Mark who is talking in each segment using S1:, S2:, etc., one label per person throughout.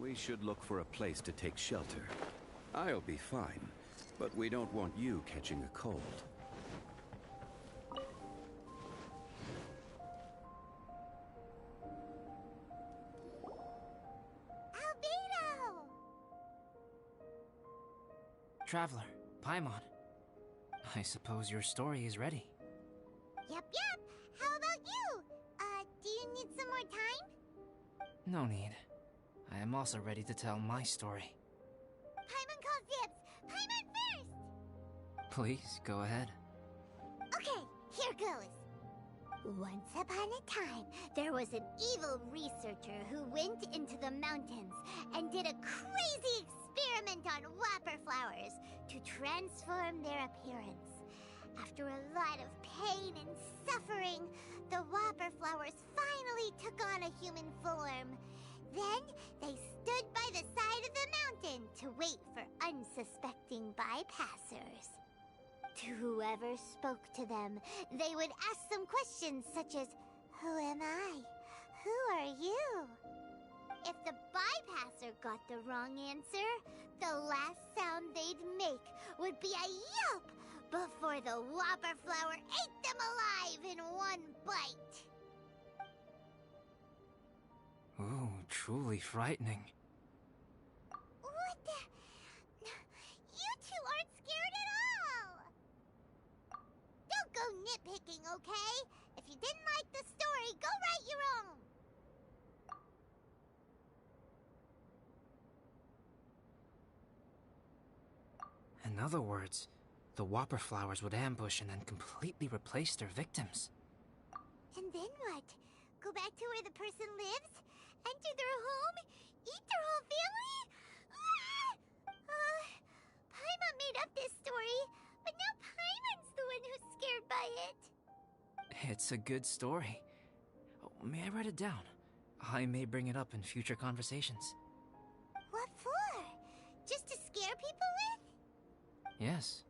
S1: We should look for a place to take shelter. I'll be fine, but we don't want you catching a cold.
S2: Albedo!
S3: Traveler, Paimon. I suppose your story is ready.
S2: Yep. How about you? Do you need some more time?
S3: No need. I am also ready to tell my story.
S2: Paimon calls dibs! Paimon first!
S3: Please, go ahead.
S2: Okay, here goes. Once upon a time, there was an evil researcher who went into the mountains and did a crazy experiment on whopper flowers to transform their appearance. After a lot of pain and suffering, the whopper flowers finally took on a human form. Then they stood by the side of the mountain to wait for unsuspecting bypassers. To whoever spoke to them, they would ask them questions such as, "Who am I? Who are you?" If the bypasser got the wrong answer, the last sound they'd make would be a yelp before the whopper flower ate them alive in one bite.
S3: Ooh, truly frightening.
S2: What the? You two aren't scared at all! Don't go nitpicking, okay? If you didn't like the story, go write your own!
S3: In other words, the whopper flowers would ambush and then completely replace their victims.
S2: And then what? Go back to where the person lives? Enter their home? Eat their whole family? Paimon made up this story, but now Paimon's the one who's scared by it.
S3: It's a good story. Oh, may I write it down? I may bring it up in future conversations.
S2: What for? Just to scare people with?
S3: Yes.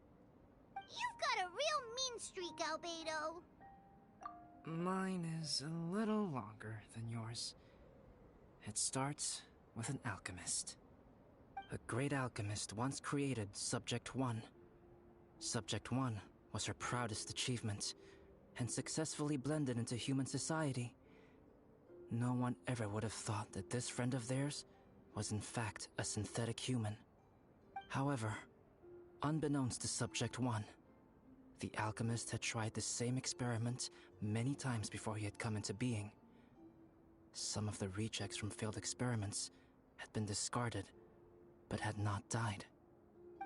S2: You've got a real mean streak, Albedo.
S3: Mine is a little longer than yours. It starts with an alchemist. A great alchemist once created Subject 1. Subject 1 was her proudest achievement, and successfully blended into human society. No one ever would have thought that this friend of theirs was in fact a synthetic human. However, unbeknownst to Subject 1, the alchemist had tried the same experiment many times before he had come into being. Some of the rejects from failed experiments had been discarded, but had not died.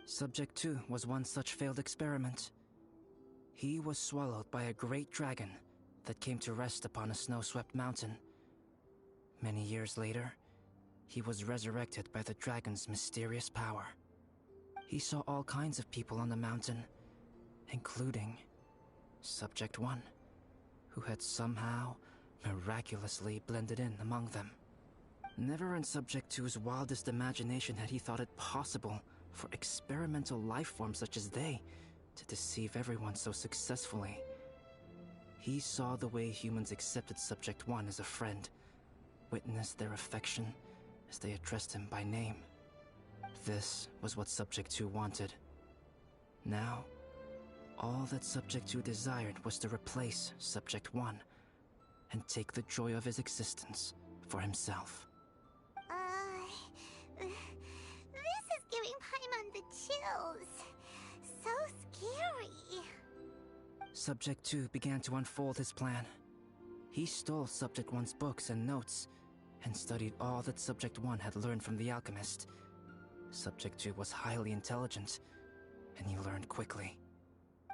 S3: Subject 2 was one such failed experiment. He was swallowed by a great dragon that came to rest upon a snow-swept mountain. Many years later, he was resurrected by the dragon's mysterious power. He saw all kinds of people on the mountain, including Subject 1, who had somehow miraculously blended in among them. Never in Subject 2's wildest imagination had he thought it possible for experimental life forms such as they to deceive everyone so successfully. He saw the way humans accepted Subject 1 as a friend, witnessed their affection as they addressed him by name. This was what Subject 2 wanted. Now, all that Subject 2 desired was to replace Subject 1 and take the joy of his existence for himself.
S2: This is giving Paimon the chills. So scary.
S3: Subject 2 began to unfold his plan. He stole Subject 1's books and notes, and studied all that Subject 1 had learned from the alchemist. Subject 2 was highly intelligent, and he learned quickly.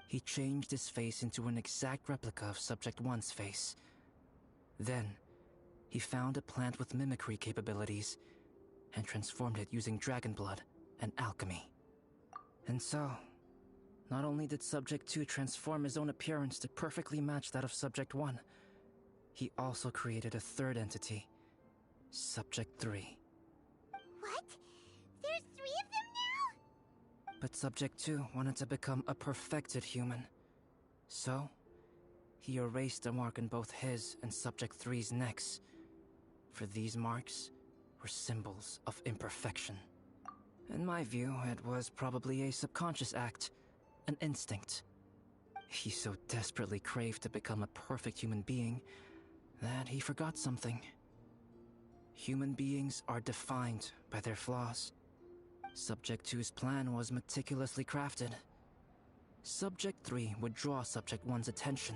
S3: He changed his face into an exact replica of Subject 1's face. Then, he found a plant with mimicry capabilities, and transformed it using dragon blood and alchemy. And so, not only did Subject 2 transform his own appearance to perfectly match that of Subject 1, he also created a third entity, Subject 3.
S2: What? There's 3 of them now?
S3: But Subject 2 wanted to become a perfected human. So, he erased a mark on both his and Subject 3's necks. For these marks, were symbols of imperfection. In my view, it was probably a subconscious act, an instinct. He so desperately craved to become a perfect human being that he forgot something. Human beings are defined by their flaws. Subject 2's plan was meticulously crafted. Subject 3 would draw Subject 1's attention.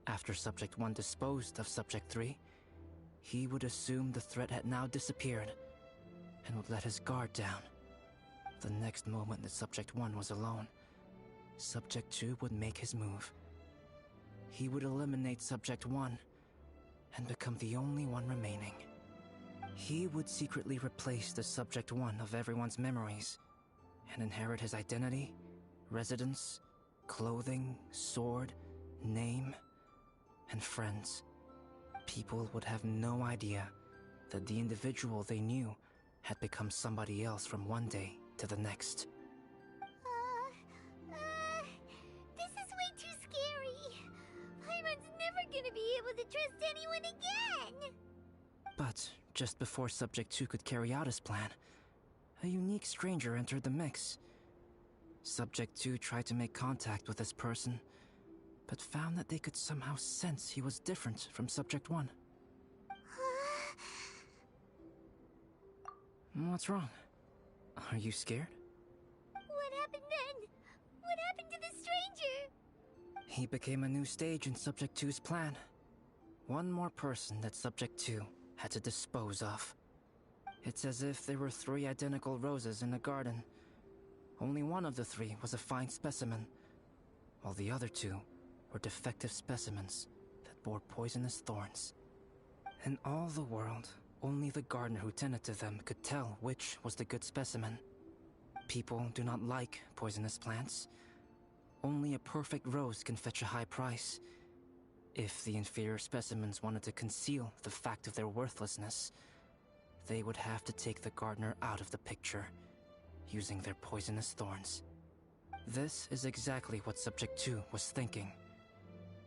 S3: After Subject 1 disposed of Subject 3, he would assume the threat had now disappeared and would let his guard down. The next moment that Subject 1 was alone, Subject 2 would make his move. He would eliminate Subject 1 and become the only one remaining. He would secretly replace the Subject 1 of everyone's memories and inherit his identity, residence, clothing, sword, name, and friends. People would have no idea that the individual they knew had become somebody else from one day to the next.
S2: This is way too scary. Paimon's never gonna be able to trust anyone again.
S3: But just before Subject 2 could carry out his plan, a unique stranger entered the mix. Subject 2 tried to make contact with this person, but found that they could somehow sense he was different from Subject 1. What's wrong? Are you scared?
S2: What happened then? What happened to the stranger?
S3: He became a new stage in Subject 2's plan. One more person that Subject 2 had to dispose of. It's as if there were 3 identical roses in a garden. Only one of the 3 was a fine specimen, while the other 2 were defective specimens that bore poisonous thorns. In all the world, only the gardener who tended to them could tell which was the good specimen. People do not like poisonous plants. Only a perfect rose can fetch a high price. If the inferior specimens wanted to conceal the fact of their worthlessness, they would have to take the gardener out of the picture, using their poisonous thorns. This is exactly what Subject 2 was thinking.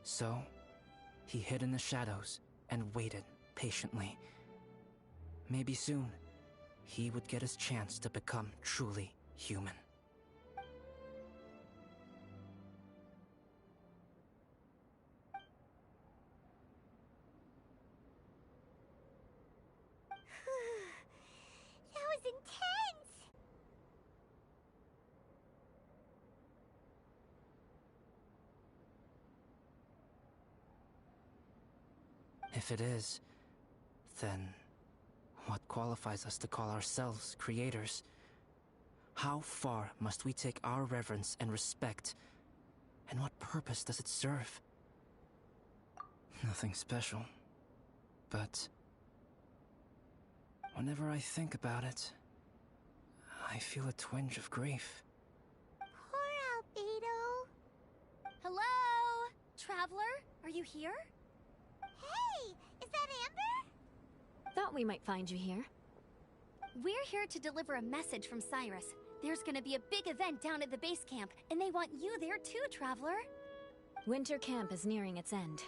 S3: So, he hid in the shadows and waited patiently. Maybe soon, he would get his chance to become truly human.
S2: That was intense!
S3: If it is, then what qualifies us to call ourselves creators? How far must we take our reverence and respect? And what purpose does it serve? Nothing special. But whenever I think about it, I feel a twinge of grief.
S2: Poor Albedo.
S4: Hello? Traveler? Are you here?
S2: Hey, is that Amber?
S4: Thought we might find you here. We're here to deliver a message from Cyrus. There's gonna be a big event down at the base camp, and they want you there too, Traveler.
S5: Winter camp is nearing its end.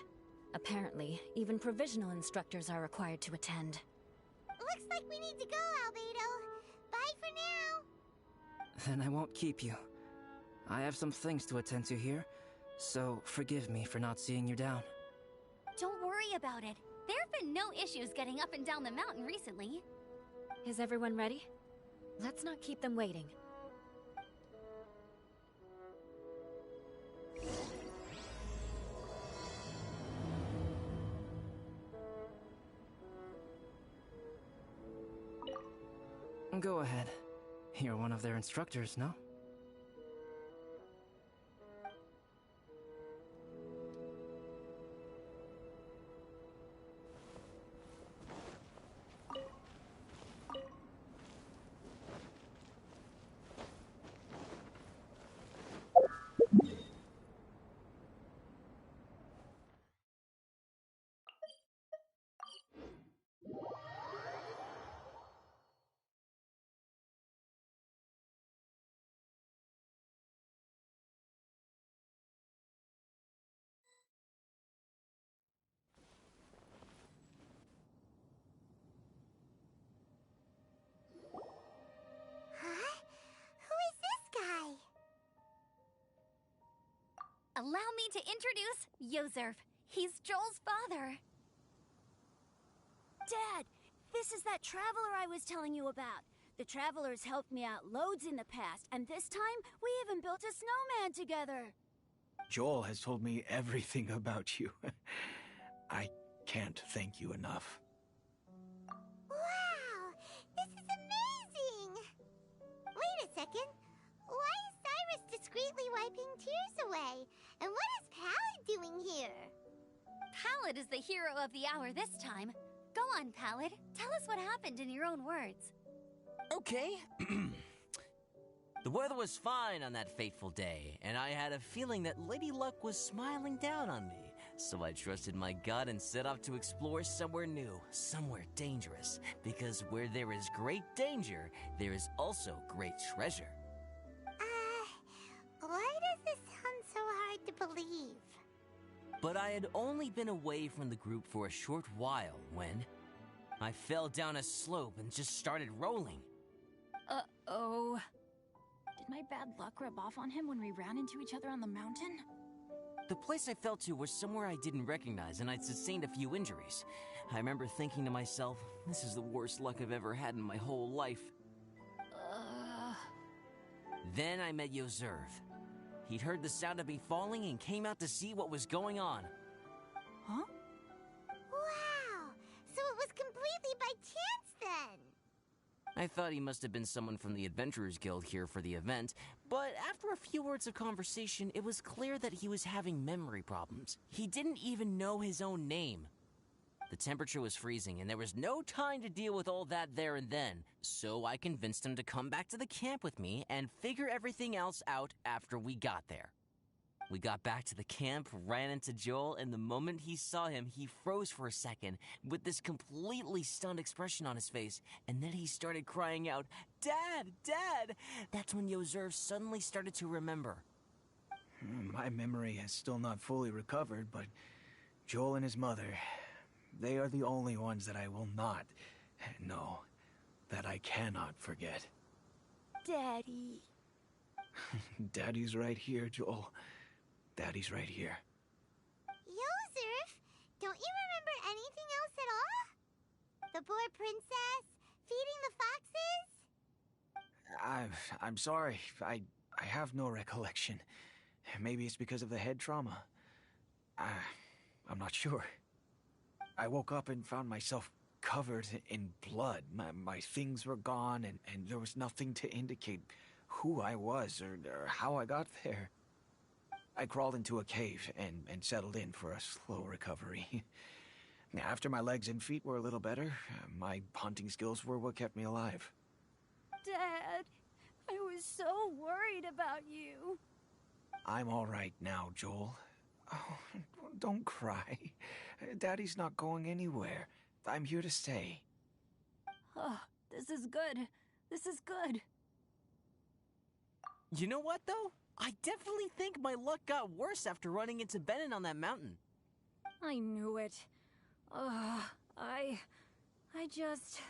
S5: Apparently, even provisional instructors are required to attend.
S2: Looks like we need to go, Albedo. Bye for now.
S3: Then I won't keep you. I have some things to attend to here, so forgive me for not seeing you down.
S4: Don't worry about it. There have been no issues getting up and down the mountain recently.
S5: Is everyone ready? Let's not keep them waiting.
S3: Go ahead. You're one of their instructors, no?
S4: allow me to introduce Yozerf. He's Joel's father.
S6: Dad, this is that traveler I was telling you about. The traveler's helped me out loads in the past, and this time, we even built a snowman together.
S7: Joel has told me everything about you. I can't thank you enough.
S2: Wow! This is amazing! Wait a second. Why is Cyrus discreetly wiping tears away? And what is Pallid doing here?
S4: Pallid is the hero of the hour this time. Go on, Pallid. Tell us what happened in your own words.
S8: Okay. The weather was fine on that fateful day, and I had a feeling that Lady Luck was smiling down on me. So I trusted my gut and set off to explore somewhere new, somewhere dangerous. Because where there is great danger, there is also great treasure.
S2: Why does this sound so hard to believe?
S8: But I had only been away from the group for a short while when I fell down a slope and just started rolling.
S6: Uh-oh. Did my bad luck rub off on him when we ran into each other on the mountain?
S8: The place I fell to was somewhere I didn't recognize, and I'd sustained a few injuries. I remember thinking to myself, this is the worst luck I've ever had in my whole life. Then I met Yozerf. He'd heard the sound of me falling and came out to see what was going on.
S6: Huh?
S2: Wow! So it was completely by chance then!
S8: I thought he must have been someone from the Adventurers Guild here for the event, but after a few words of conversation, it was clear that he was having memory problems. He didn't even know his own name. The temperature was freezing, and there was no time to deal with all that there and then, so I convinced him to come back to the camp with me and figure everything else out after we got there. We got back to the camp, ran into Joel, and the moment he saw him, he froze for a second with this completely stunned expression on his face, and then he started crying out, "Dad! Dad!" That's when Yozerf suddenly started to remember.
S7: My memory is still not fully recovered, but Joel and his mother, they are the only ones that I will not, no, that I cannot forget.
S6: Daddy.
S7: Daddy's right here, Joel. Daddy's right here.
S2: Yozerf, don't you remember anything else at all? The poor princess? Feeding the foxes?
S7: I'm sorry. I have no recollection. Maybe it's because of the head trauma. I'm not sure. I woke up and found myself covered in blood. My things were gone, and there was nothing to indicate who I was or how I got there. I crawled into a cave and settled in for a slow recovery. After my legs and feet were a little better, my hunting skills were what kept me alive.
S6: Dad, I was so worried about you.
S7: I'm all right now, Joel. Oh, don't cry. Daddy's not going anywhere. I'm here to stay.
S6: Oh, this is good. This is good.
S8: You know what, though? I definitely think my luck got worse after running into Benin on that mountain.
S6: I knew it. I just...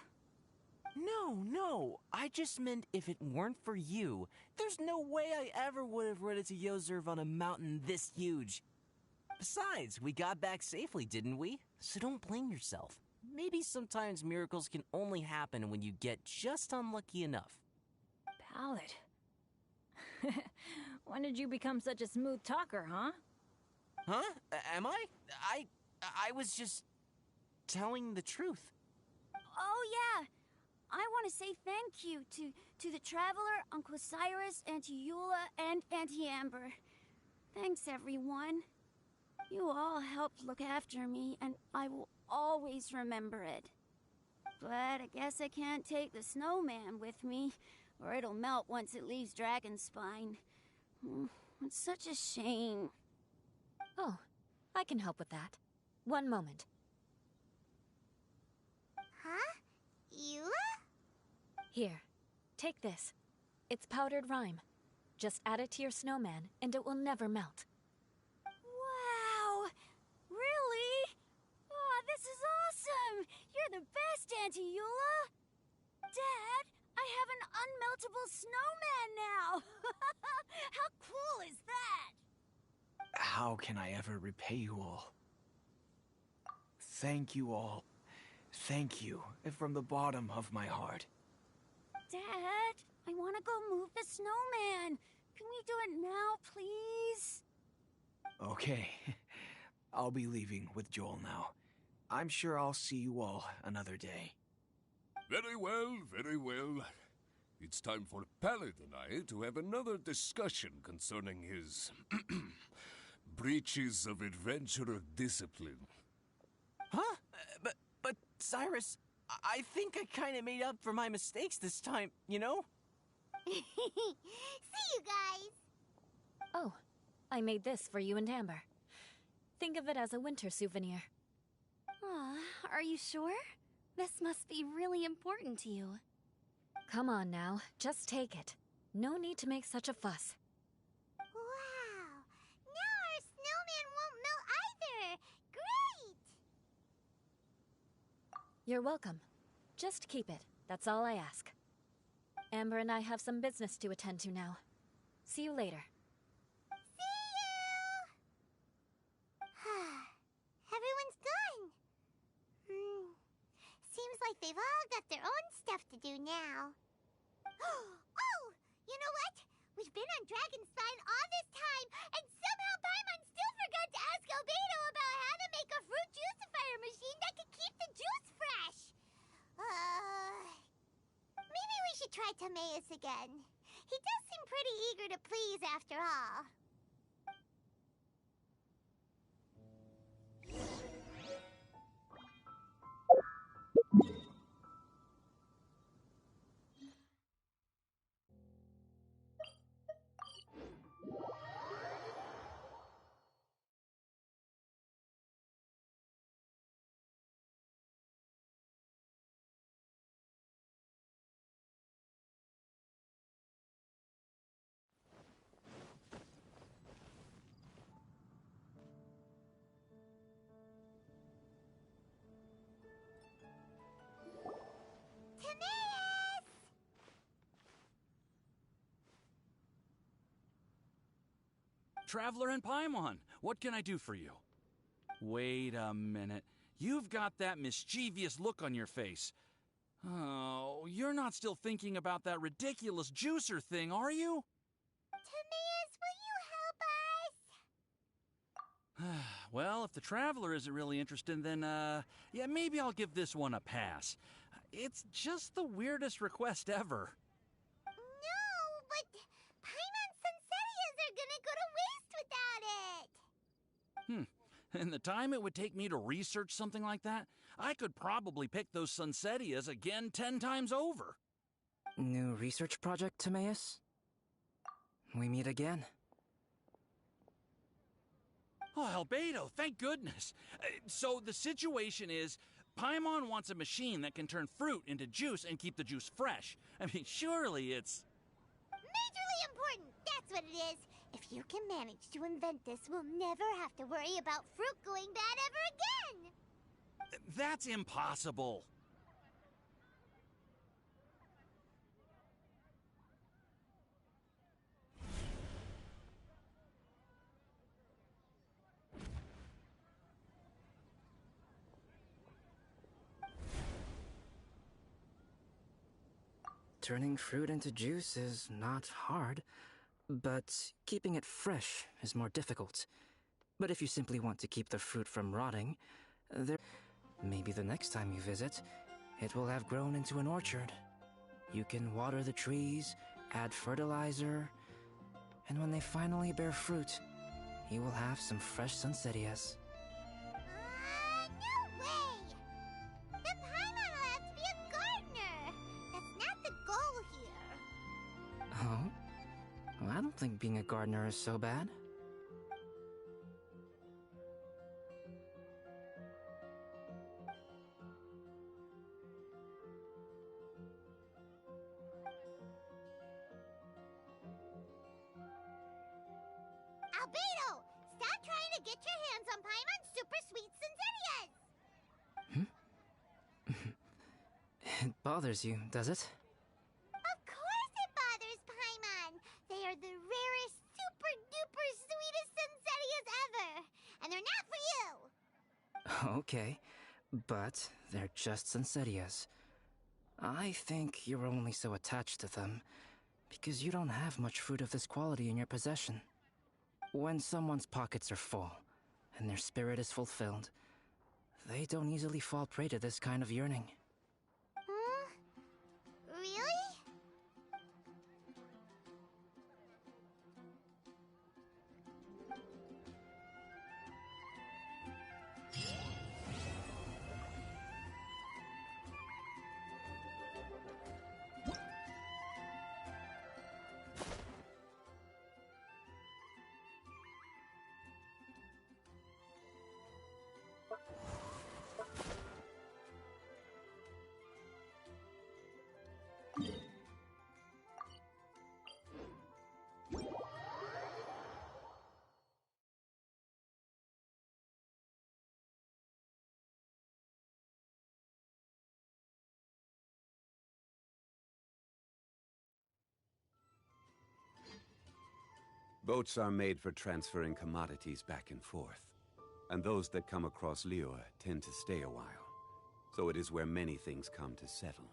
S8: No. I just meant if it weren't for you, there's no way I ever would have run into Yozerf on a mountain this huge. Besides, we got back safely, didn't we? So don't blame yourself. Maybe sometimes miracles can only happen when you get just unlucky enough.
S6: Pallid. When did you become such a smooth talker, huh?
S8: Huh? Am I? I was just telling the truth.
S6: Oh, yeah. I want to say thank you to the Traveler, Uncle Cyrus, Auntie Eula, and Auntie Amber. Thanks, everyone. You all helped look after me, and I will always remember it. But I guess I can't take the snowman with me, or it'll melt once it leaves Dragonspine. It's such a shame.
S5: Oh, I can help with that. One moment.
S2: Huh? Eula?
S5: Here, take this. It's powdered rime. Just add it to your snowman, and it will never melt.
S6: Wow! Really? Oh, this is awesome! You're the best, Auntie Eula! Dad, I have an unmeltable snowman now! How cool is that?
S7: how can I ever repay you all? Thank you all. Thank you from the bottom of my heart.
S6: Dad, I want to go move the snowman. Can we do it now, please?
S7: Okay. I'll be leaving with Joel now. I'm sure I'll see you all another day.
S9: Very well, very well. It's time for Pallet and I to have another discussion concerning his breaches of adventurer discipline.
S8: Huh? But Cyrus, I think I kind of made up for my mistakes this time, you know?
S2: See you guys!
S5: Oh, I made this for you and Amber. Think of it as a winter souvenir.
S4: Aw, are you sure? This must be really important to you.
S5: Come on now, just take it. No need to make such a fuss.
S2: Wow! Now our snowman won't melt either! Great!
S5: You're welcome. Just keep it. That's all I ask. Amber and I have some business to attend to now. See you later.
S2: See you! Everyone's gone. Seems like they've all got their own stuff to do now. Oh! You know what? We've been on Dragonstein all this time, and somehow Paimon still forgot to ask Albedo about how to make a fruit juicifier machine that could keep the juice fresh. Maybe we should try Timaeus again. He does seem pretty eager to please after all. Timaeus!
S10: Traveler and Paimon, what can I do for you? Wait a minute. You've got that mischievous look on your face. Oh, you're not still thinking about that ridiculous juicer thing, are you?
S2: Timaeus, will you help us?
S10: Well, if the Traveler isn't really interested, then, yeah, maybe I'll give this one a pass. It's just the weirdest request ever.
S2: No, but Paimon's Sunsetias are gonna go to waste without it.
S10: And the time it would take me to research something like that, I could probably pick those Sunsetias again 10 times over.
S3: New research project, Timaeus? We meet again.
S10: Oh, Albedo, thank goodness. So the situation is, Paimon wants a machine that can turn fruit into juice and keep the juice fresh. I mean, surely it's...
S2: Majorly important, that's what it is. If you can manage to invent this, we'll never have to worry about fruit going bad ever again.
S10: That's impossible.
S3: Turning fruit into juice is not hard, but keeping it fresh is more difficult. But if you simply want to keep the fruit from rotting, maybe the next time you visit, it will have grown into an orchard. You can water the trees, add fertilizer, and when they finally bear fruit, you will have some fresh Sunsetias.
S2: No way! Then Paimon will have to be a gardener. That's not the goal here.
S3: Oh? Well, I don't think being a gardener is so bad.
S2: Albedo, stop trying to get your hands on Paimon's super sweet Sunsetias!
S3: It bothers you, does it?
S2: Of course it bothers Paimon! They are the rarest, super duper sweetest Sunsetias
S3: Okay, but they're just Sensetias. I think you're only so attached to them because you don't have much fruit of this quality in your possession. When someone's pockets are full and their spirit is fulfilled, they don't easily fall prey to this kind of yearning.
S2: Huh? Really?
S1: Boats are made for transferring commodities back and forth. And those that come across Liyue tend to stay a while. So it is where many things come to settle.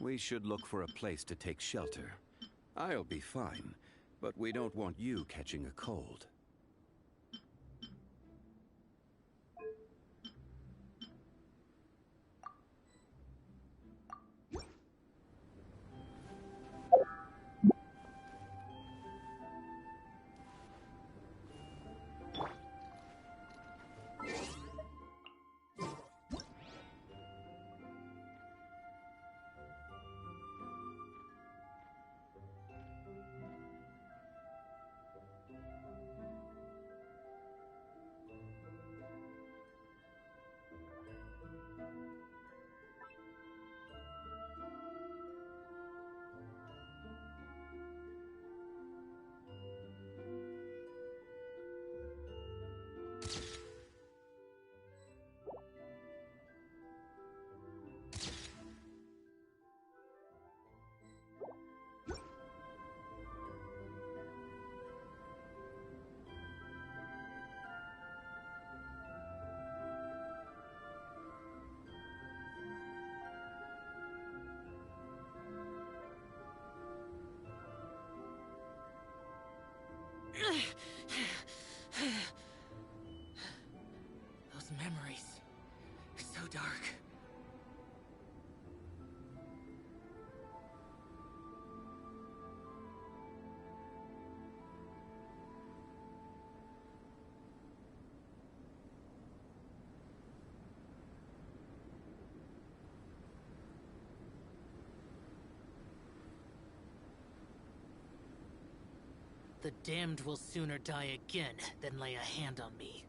S1: We should look for a place to take shelter. I'll be fine, but we don't want you catching a cold.
S3: Those memories, so dark.
S11: The damned will sooner die again than lay a hand on me.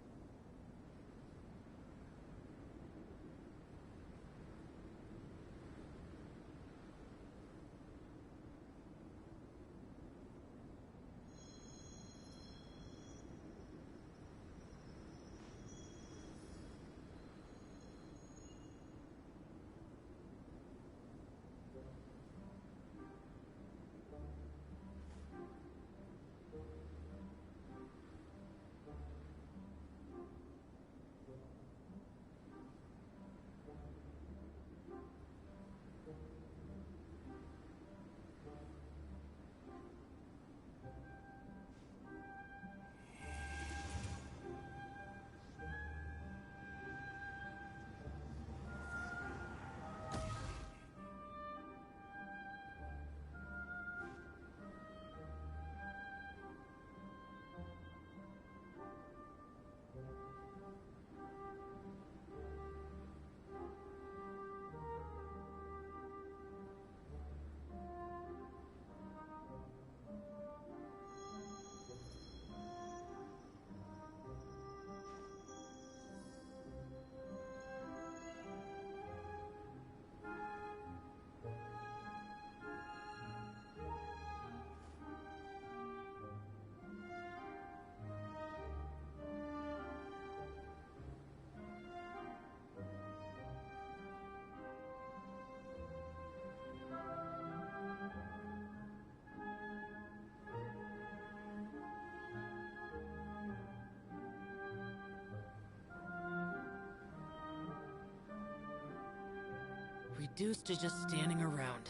S11: Reduced to just standing around.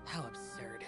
S11: How absurd.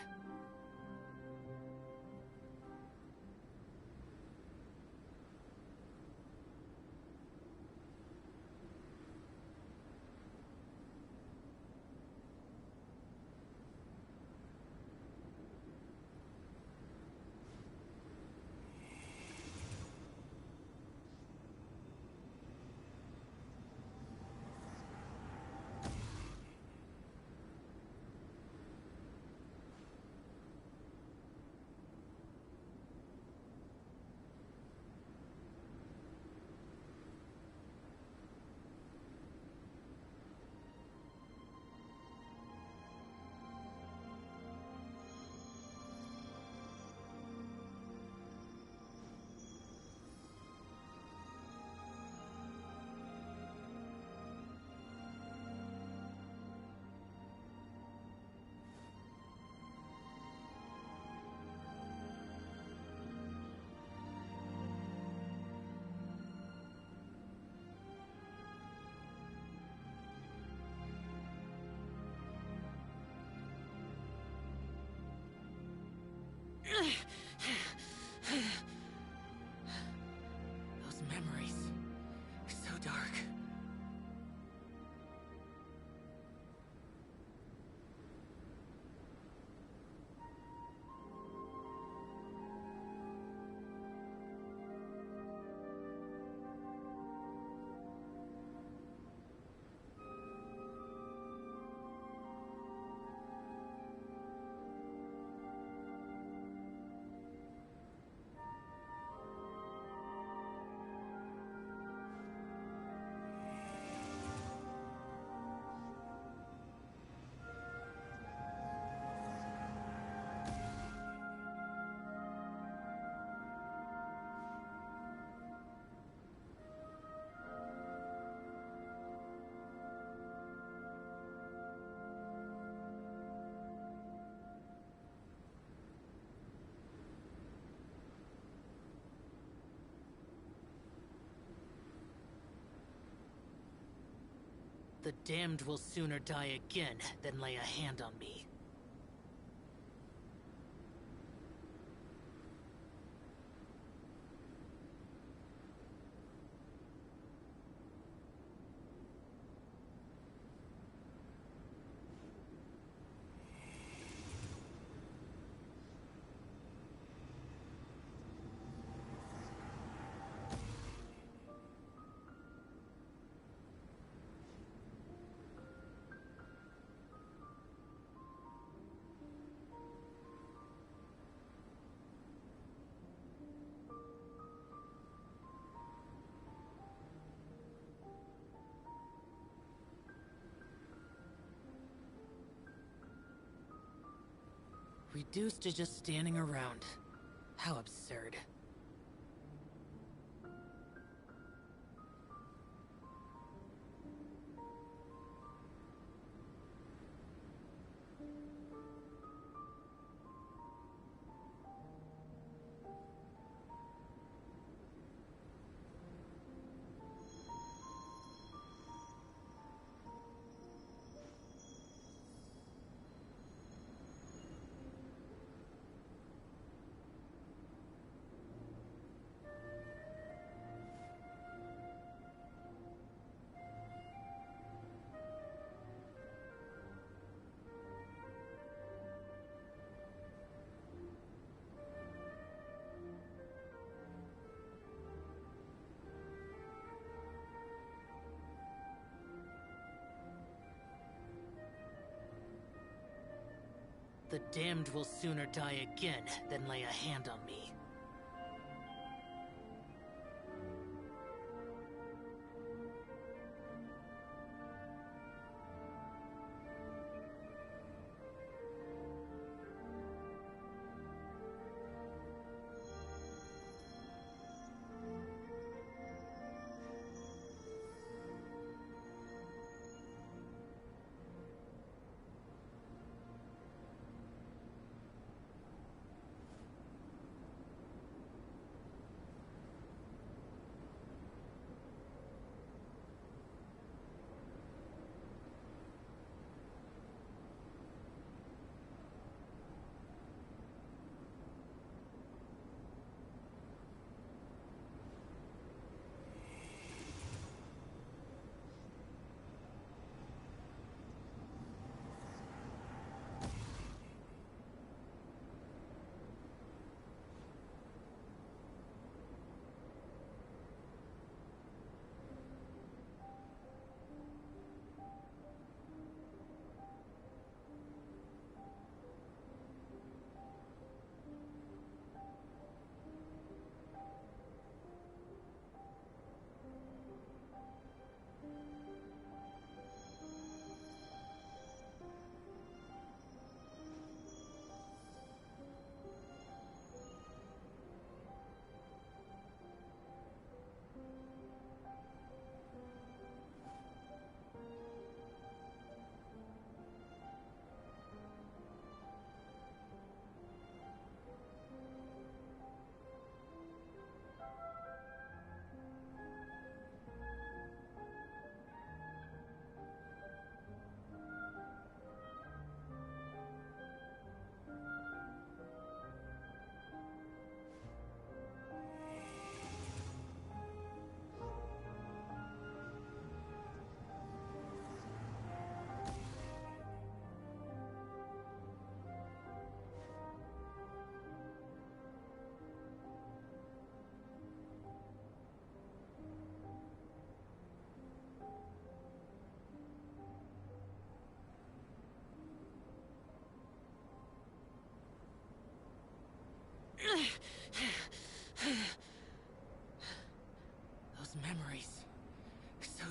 S11: Those memories are so dark. The damned will sooner die again than lay a hand on me. Reduced to just standing around. How absurd. The damned will sooner die again than lay a hand on me.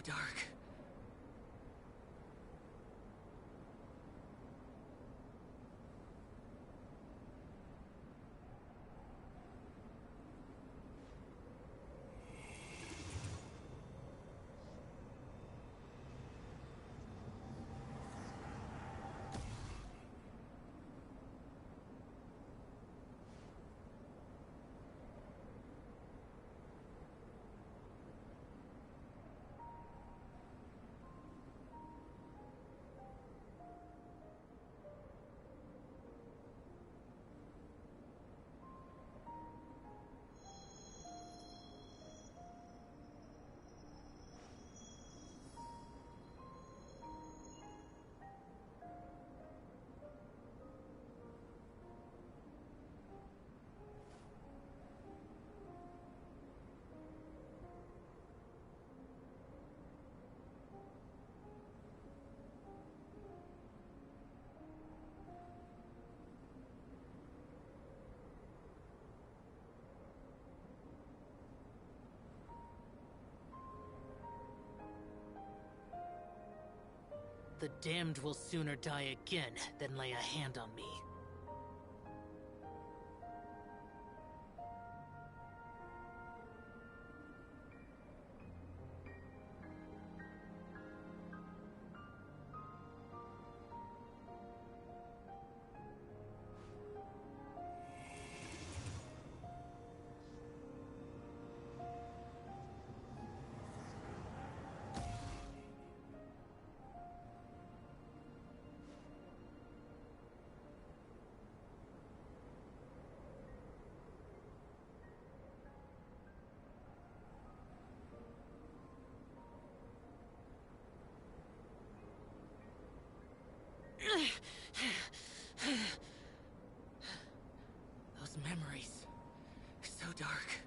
S11: dark. The damned will sooner die again than lay a hand on me. Those memories, so dark.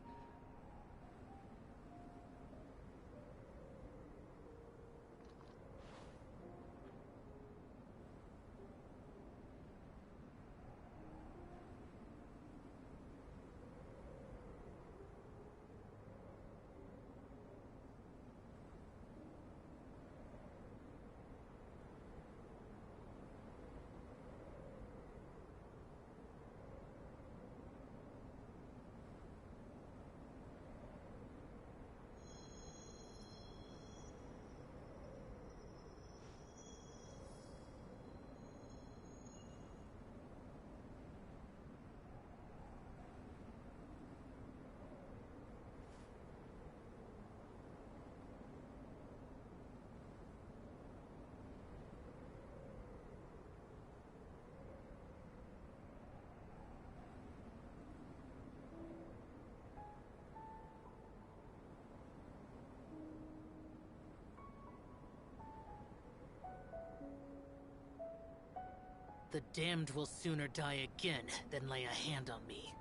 S11: The damned will sooner die again than lay a hand on me.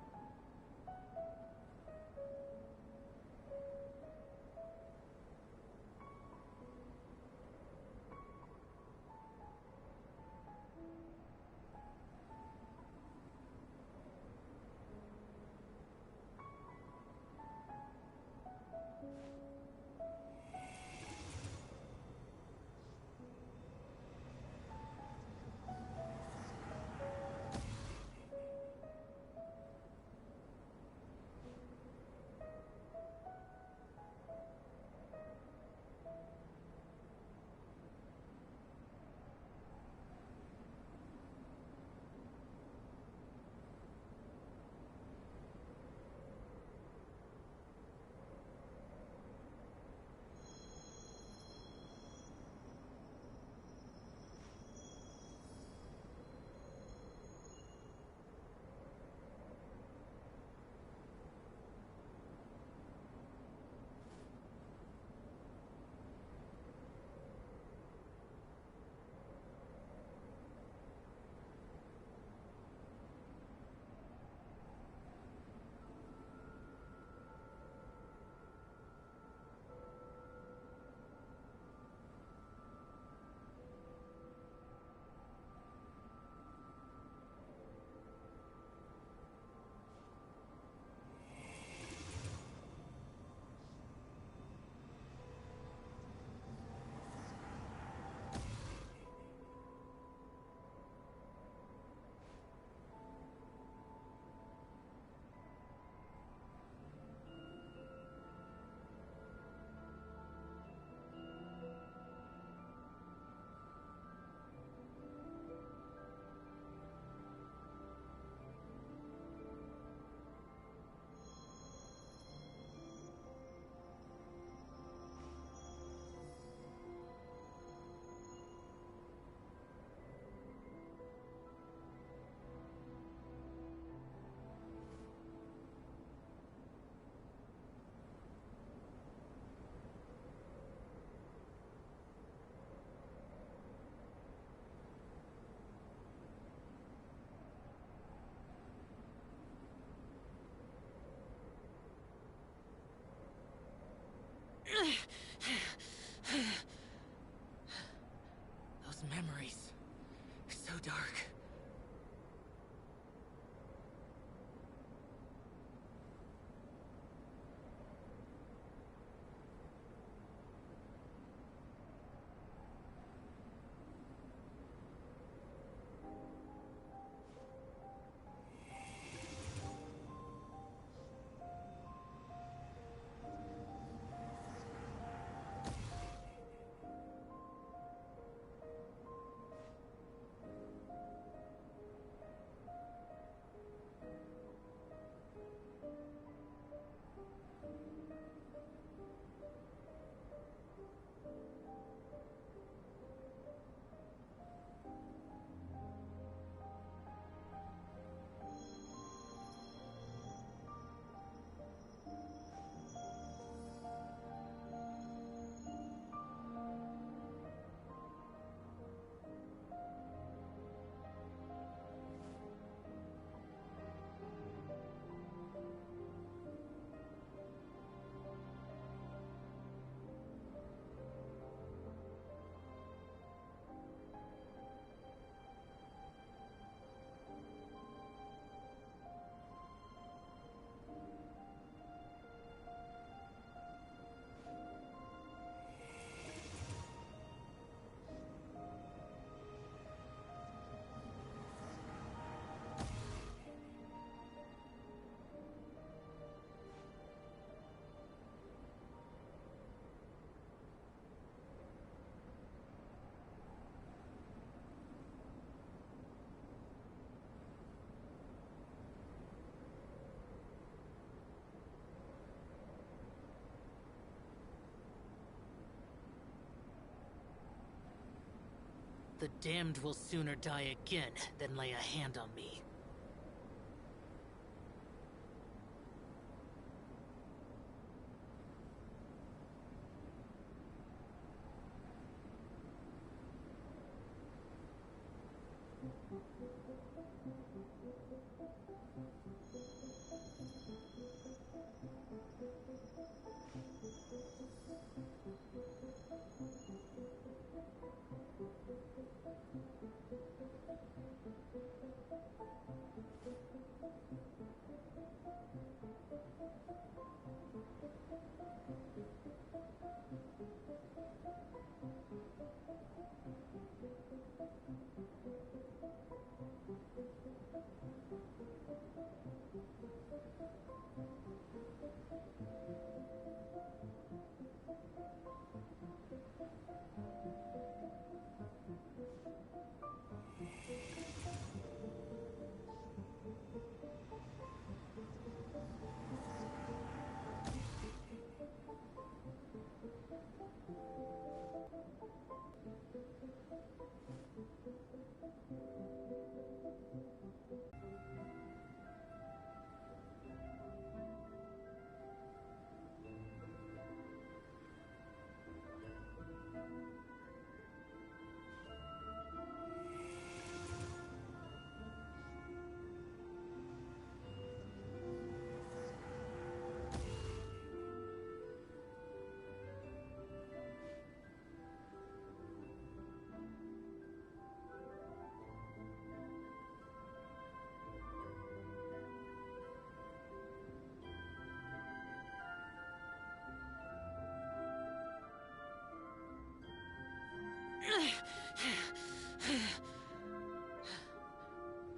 S11: The damned will sooner die again than lay a hand on me.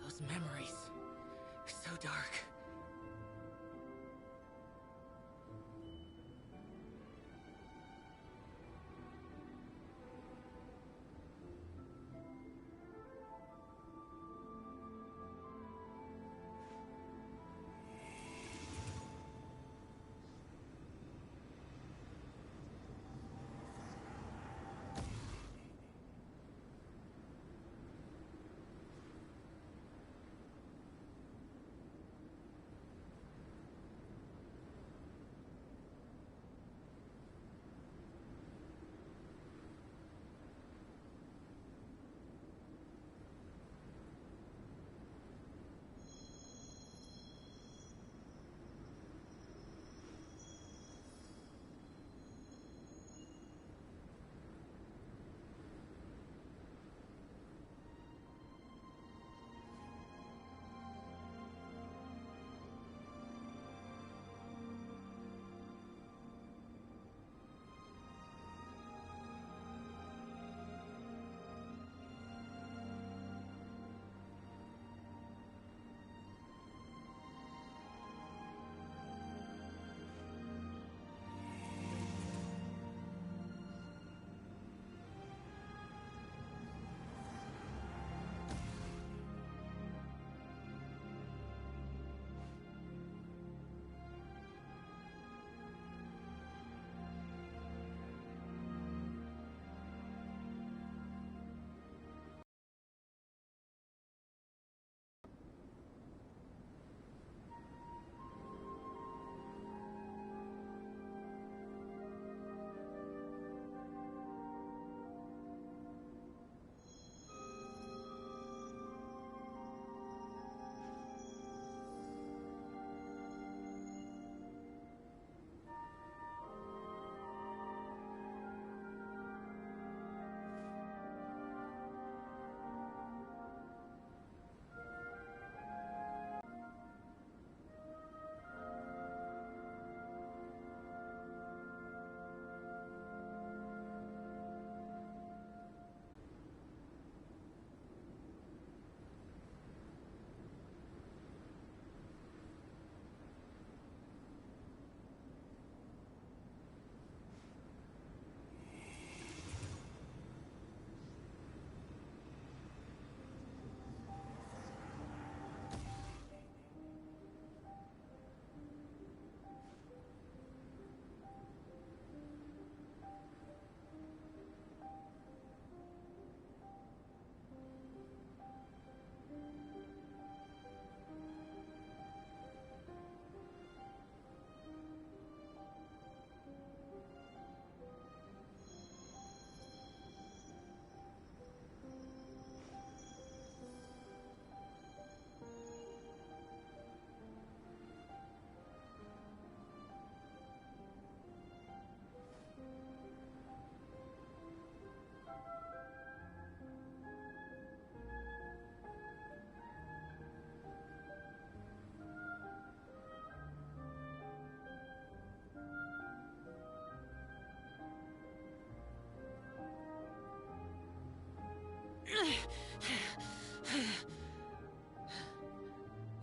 S11: Those memories, so dark.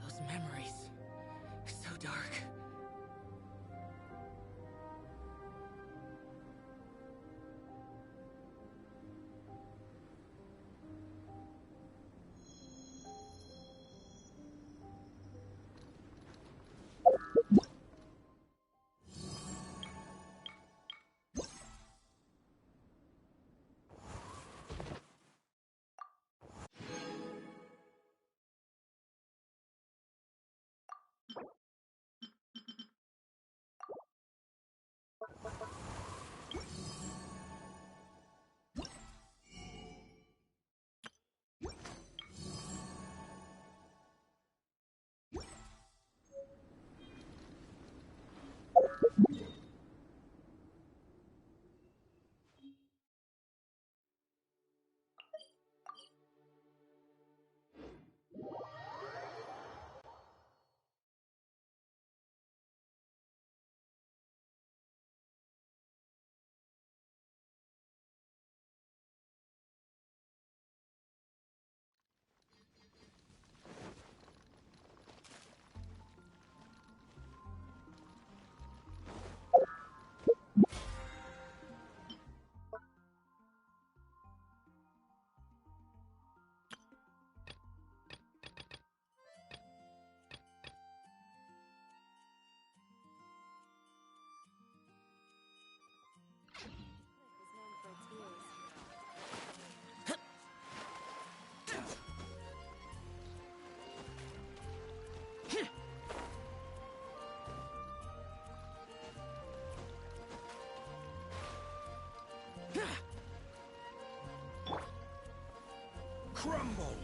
S11: Those memories. So dark.
S12: Crumble!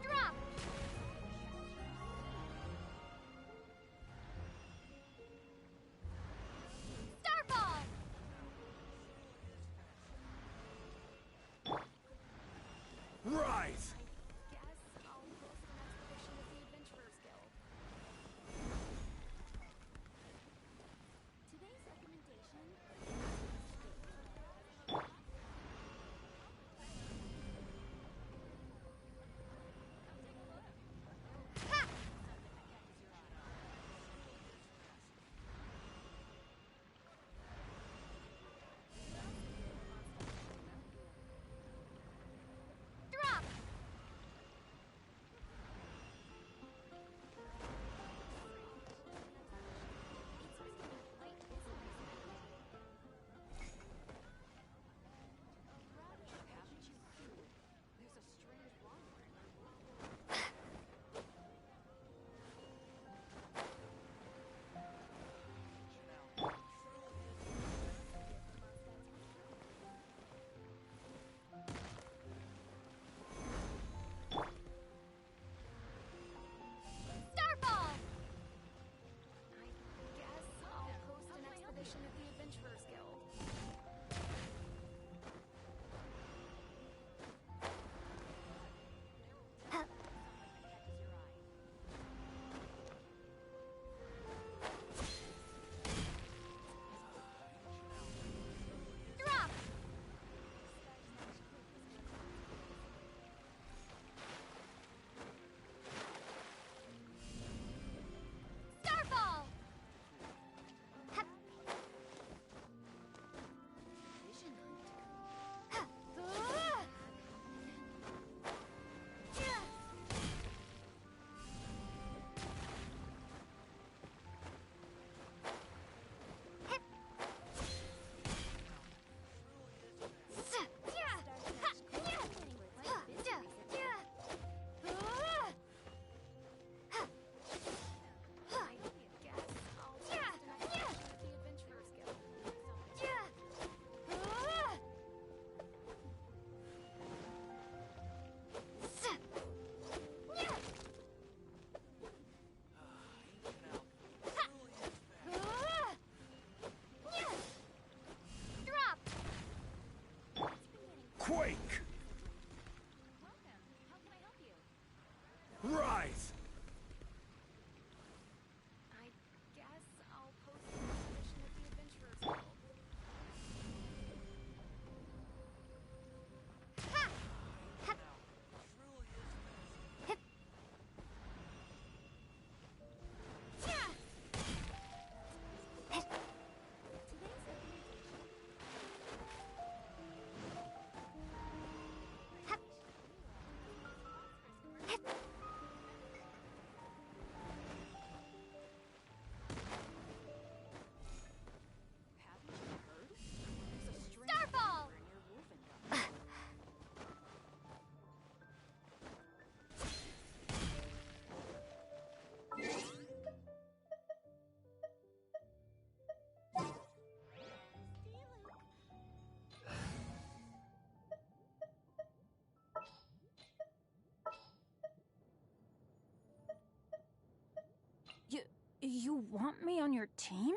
S2: Drop! Starball!
S12: Rise!
S6: You want me on your team?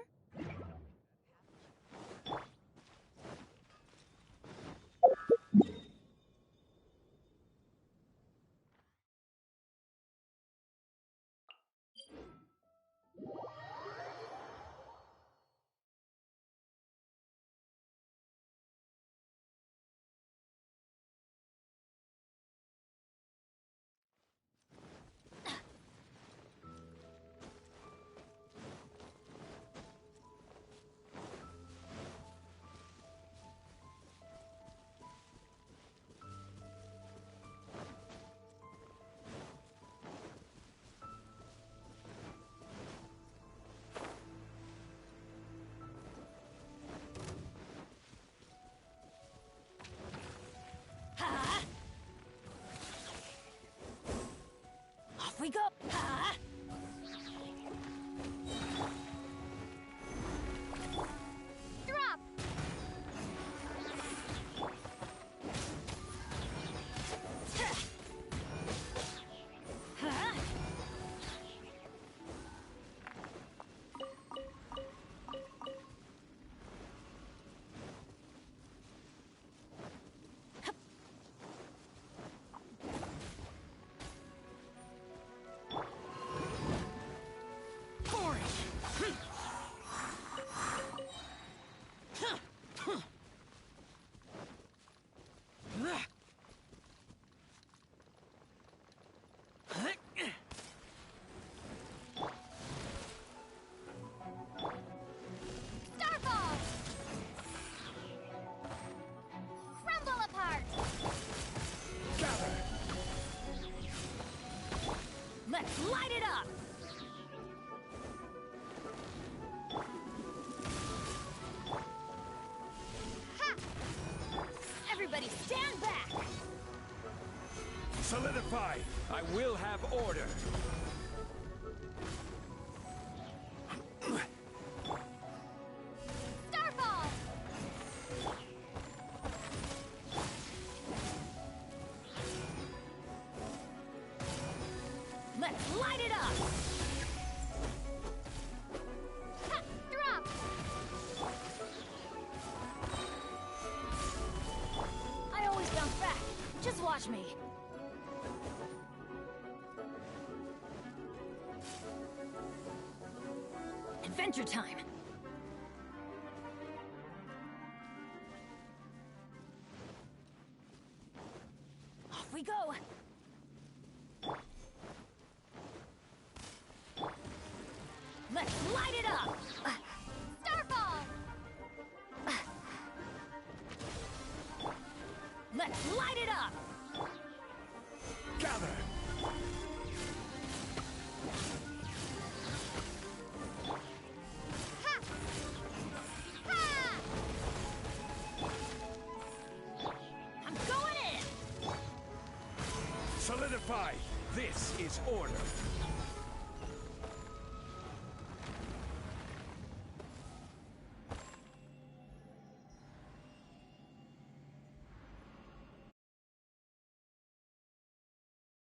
S6: Off we go! Ha!
S2: Drop!
S6: Huh?
S2: Starfall! Crumble apart!
S6: Let's light it up!
S2: Ha!
S6: Everybody stand back!
S12: Solidify! I will have order!
S2: Starfall!
S6: Let's light it up!
S2: Ha! Drop!
S6: I always bounce back. Just watch me. Adventure time! Off we go! Let's light it up!
S2: Starfall!
S6: Let's light it up!
S12: Gather!
S2: Ha! Ha!
S6: I'm going in!
S12: Solidify! This is order!